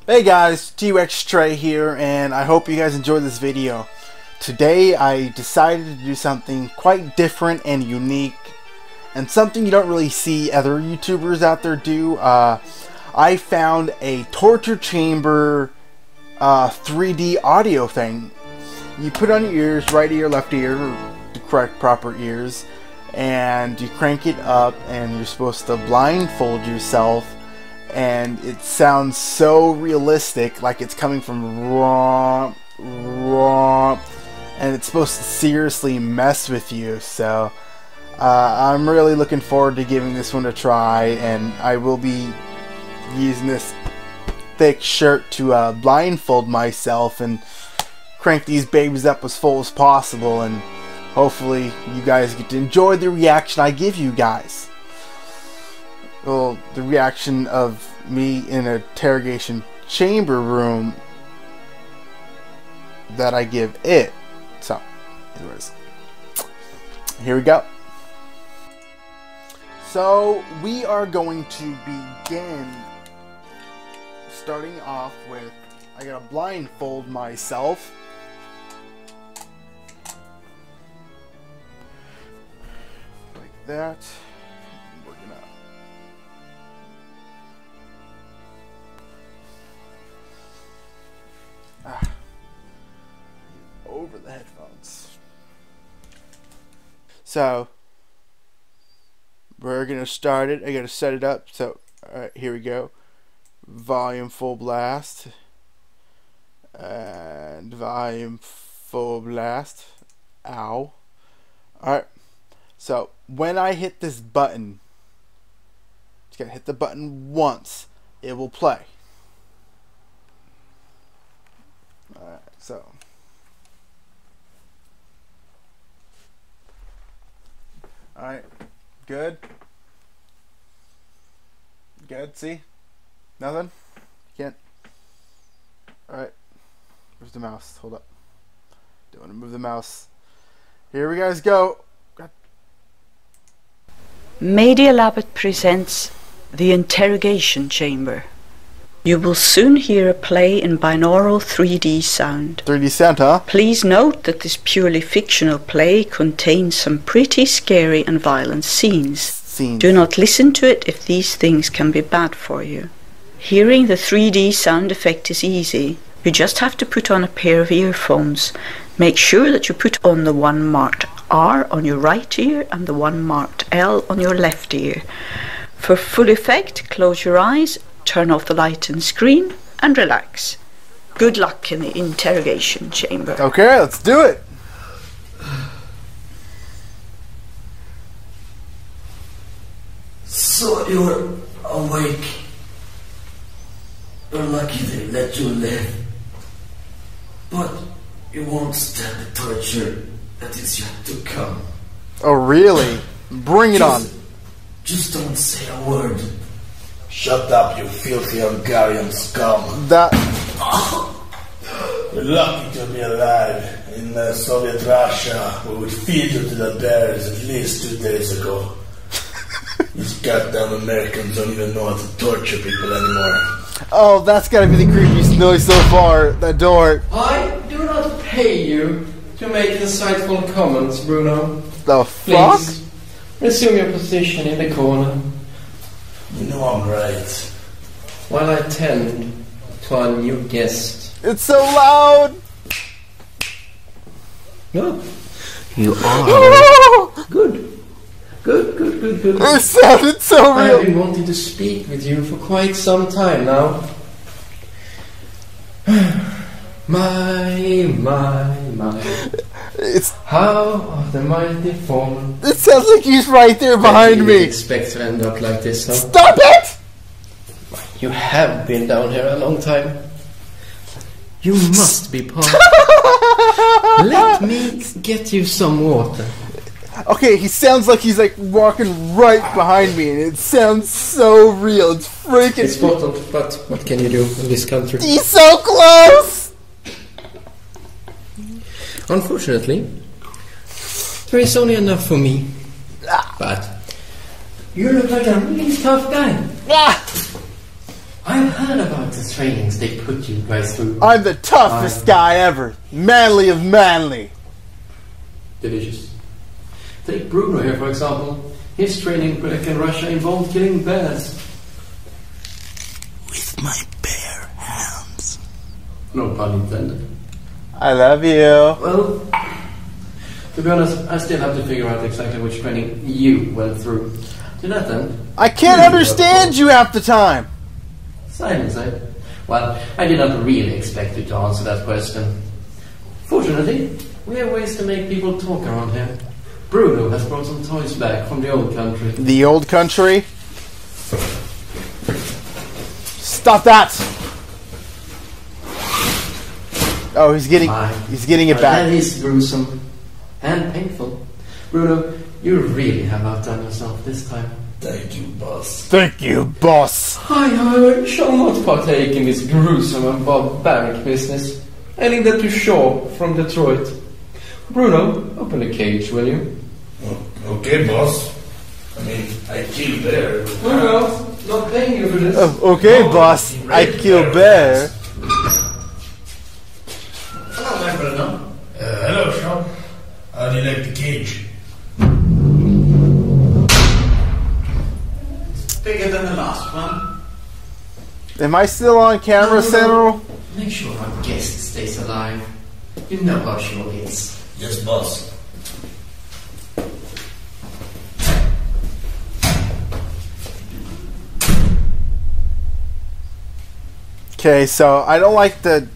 Hey guys, Trey here, and I hope you guys enjoyed this video. Today I decided to do something quite different and unique, and something you don't really see other YouTubers out there do. I found a torture chamber 3D audio thing. You put on your ears, right ear, left ear, the correct proper ears, and you crank it up, and you're supposed to blindfold yourself. And it sounds so realistic, like it's coming from raw, and it's supposed to seriously mess with you. So I'm really looking forward to giving this one a try, and I will be using this thick shirt to blindfold myself and crank these babies up as full as possible, and hopefully you guys get to enjoy the reaction I give you guys. Well, the reaction of me in an interrogation chamber room that I give it. So, anyways, here we go. So, we are going to begin starting off with, I gotta blindfold myself. Like that. Over the headphones. So we're gonna start it. I gotta set it up. So alright, here we go. Volume full blast. And volume full blast. Ow. Alright. So when I hit this button, just gotta hit the button once. It will play. Alright, so alright, good. Good, see? Nothing? Can't. Alright, where's the mouse? Hold up. Don't want to move the mouse. Here we guys go. God. Media Labit presents The Interrogation Chamber. You will soon hear a play in binaural 3D sound. 3D sound, huh? Please note that this purely fictional play contains some pretty scary and violent scenes. Do not listen to it if these things can be bad for you. Hearing the 3D sound effect is easy. You just have to put on a pair of earphones. Make sure that you put on the one marked R on your right ear and the one marked L on your left ear. For full effect, close your eyes, turn off the light and screen, and relax. Good luck in the interrogation chamber. Okay, let's do it. So you're awake. You're lucky they let you live. But you won't stand the torture that is yet to come. Oh, really? Bring it on. Just don't say a word. Shut up, you filthy Hungarian scum. That... You're lucky to be alive. In Soviet Russia, we would feed you to the bears at least 2 days ago. These goddamn Americans don't even know how to torture people anymore. Oh, that's gotta be the creepiest noise so far. That door. I do not pay you to make insightful comments, Bruno. The fuck? Please, resume your position in the corner. You know I'm right. While I attend to our new guest. It's so loud! No. You are. Good. Good. It sounded so real. I've been wanting to speak with you for quite some time now. My. It's... How are the mighty fallen? It sounds like he's right there behind me. Expect to end up like this, huh? Stop it! You have been down here a long time. You must be part. Let me get you some water. Okay, he sounds like he's like walking right behind me, and it sounds so real. It's freaking... It's important, but what can you do in this country? He's so close! Unfortunately, there is only enough for me. But you look like a really tough guy. I've had heard about the trainings they put you guys through. I'm the toughest guy ever. Manly of manly. Delicious. Take Bruno here, for example. His training back in Russia involved killing bears. With my bare hands. No pun intended. I love you. Well, to be honest, I still have to figure out exactly which training you went through. To that end, I can't understand you half the time. silence, eh? Well, I did not really expect you to answer that question. Fortunately, we have ways to make people talk around here. Bruno has brought some toys back from the old country. The old country? Stop that! Oh, he's getting it back. That is gruesome and painful. Bruno, you really have outdone yourself this time. Thank you, boss. Thank you, boss. I shall not partake in this gruesome and barbaric business. I leave that to Shaw from Detroit. Bruno, open the cage, will you? Okay, boss. I mean, I kill bear. Well, not paying you for this. Okay, boss. I kill bear. Hello, my brother. Hello, Shaw. How do you like the cage? Bigger than the last one. Am I still on camera, Senator? Make sure our guest stays alive. You know how Shaw is. Yes, boss. Okay, so I don't like the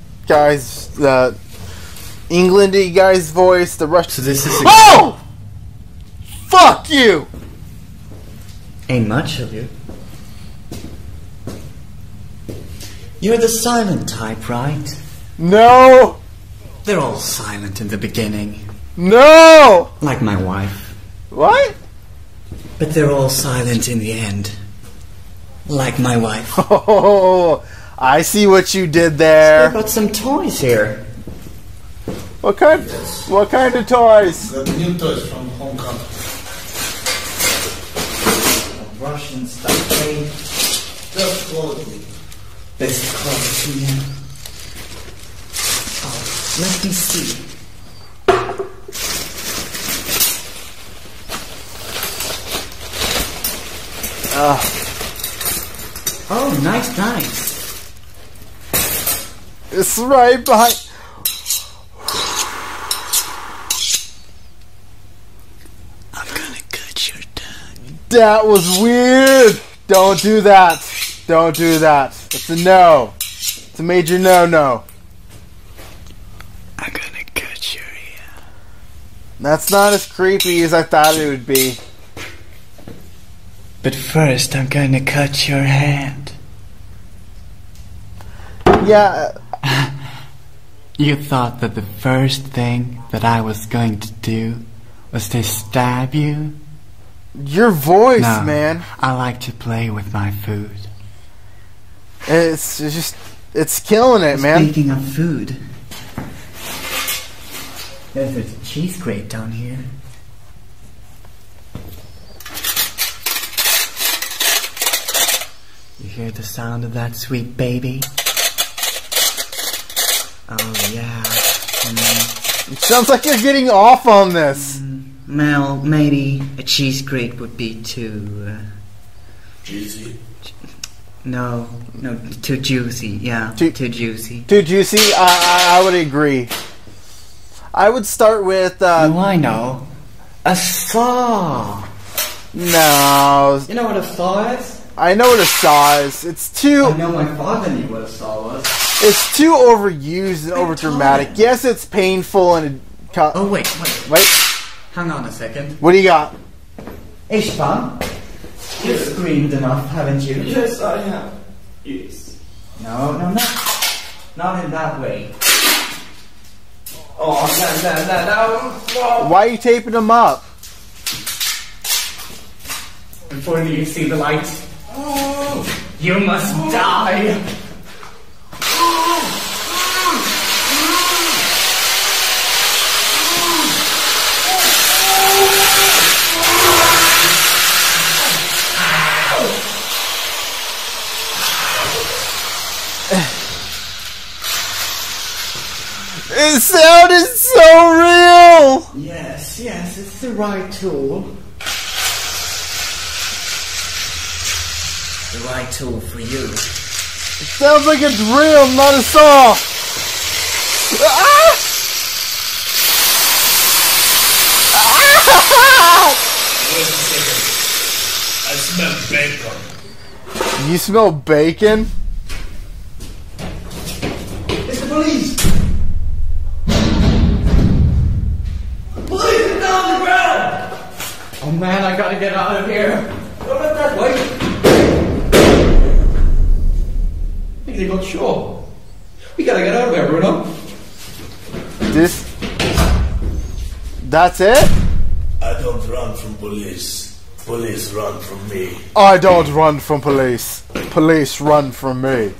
Englandy guy's voice, the Russian. So this is Oh! Fuck you! Ain't much of you. You're the silent type, right? No! They're all silent in the beginning. No! Like my wife. What? But they're all silent in the end. Like my wife. Oh, I see what you did I there. got some toys here. What kind? What kind of toys? Got new toys from Hong Kong. Russian stuff, Trey. Just quality. Best quality, yeah. Oh, let me see. Oh, nice. It's right behind. I'm gonna cut your tongue. That was weird. Don't do that. Don't do that. It's a no. It's a major no-no. I'm gonna cut your ear. That's not as creepy as I thought it would be. But first, I'm gonna cut your hand. Yeah. You thought that the first thing that I was going to do was to stab you? Your voice, No, man. I like to play with my food. It's killing it, man. Speaking of food, there's a cheese grate down here. You hear the sound of that, sweet baby? Oh yeah. It sounds like you're getting off on this. Well, maybe a cheese grate would be too... Cheesy. No, too juicy. Yeah, too juicy. Too juicy? I would agree. I would start with... Oh, I know. A saw. No. You know what a saw is? I know what a saw is. It's too... I know my father knew what a saw was. It's too overused and overdramatic. Yes, it's painful and... Oh, wait. Wait. Hang on a second. What do you got? Ishvan, you've screamed enough, haven't you? Yes, I have. Yes. No. Not in that way. Oh, no. Why are you taping them up? Before you see the light, you must die. It sounded so real! Yes, it's the right tool. The right tool for you. It sounds like it's real, not a saw! Ah! Wait a second. I smell bacon. You smell bacon? It's the police! Police, get down on the ground! Oh man, I gotta get out of here. Don't look that way. I think they got shot. We gotta get out of here, Bruno. That's it? I don't run from police. Police run from me. I don't run from police. Police run from me.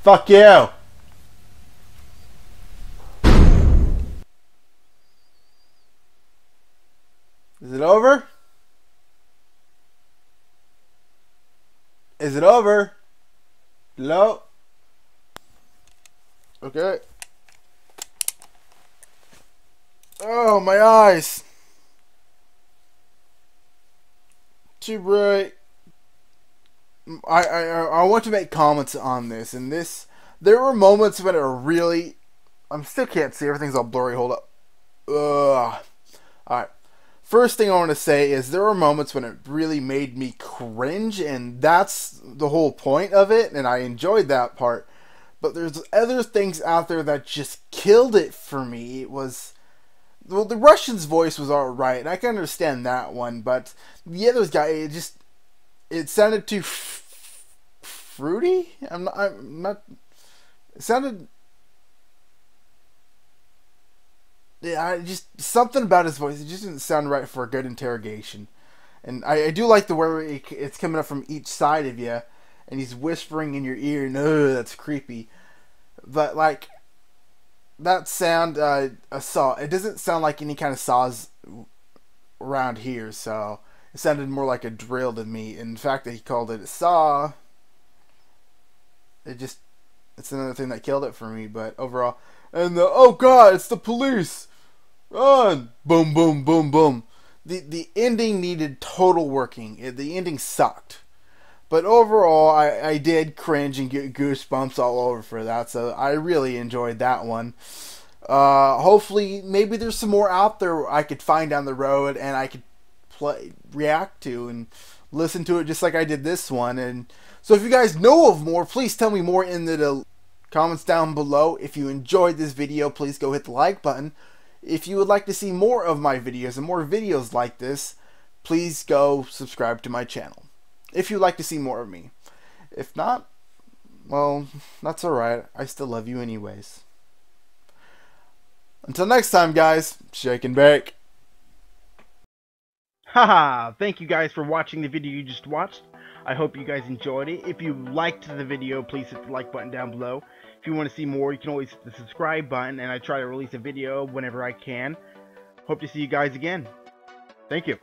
Fuck you. Is it over? Is it over? Hello? Okay. Oh, my eyes. Too bright. I want to make comments on this, and there were moments when it really, I still can't see, everything's all blurry, hold up. Alright. First thing I want to say is there were moments when it really made me cringe, and that's the whole point of it, and I enjoyed that part. But there's other things out there that just killed it for me. It was, well, the Russian's voice was alright, and I can understand that one, but the other guy, it sounded too fruity? I'm not, it sounded, yeah, something about his voice, it just didn't sound right for a good interrogation. And I do like the way it's coming up from each side of you, and he's whispering in your ear, and that's creepy. But, like, that sound, a saw, it doesn't sound like any kind of saws around here, so it sounded more like a drill to me. And the fact that he called it a saw, it's another thing that killed it for me. But overall, and oh god, it's the police! Run! Boom, boom, boom, boom. The ending needed total working. The ending sucked. But overall, I did cringe and get goosebumps all over for that. So I really enjoyed that one. Hopefully, maybe there's some more out there I could find down the road and I could react to and listen to it just like I did this one. And so if you guys know of more, please tell me more in the comments down below. If you enjoyed this video, please go hit the like button. If you would like to see more of my videos and more videos like this, please go subscribe to my channel. If you'd like to see more of me. If not, well, that's alright. I still love you anyways. Until next time, guys, shake and bake. Haha, thank you guys for watching the video you just watched. I hope you guys enjoyed it. If you liked the video, please hit the like button down below. If you want to see more, you can always hit the subscribe button, and I try to release a video whenever I can. Hope to see you guys again. Thank you.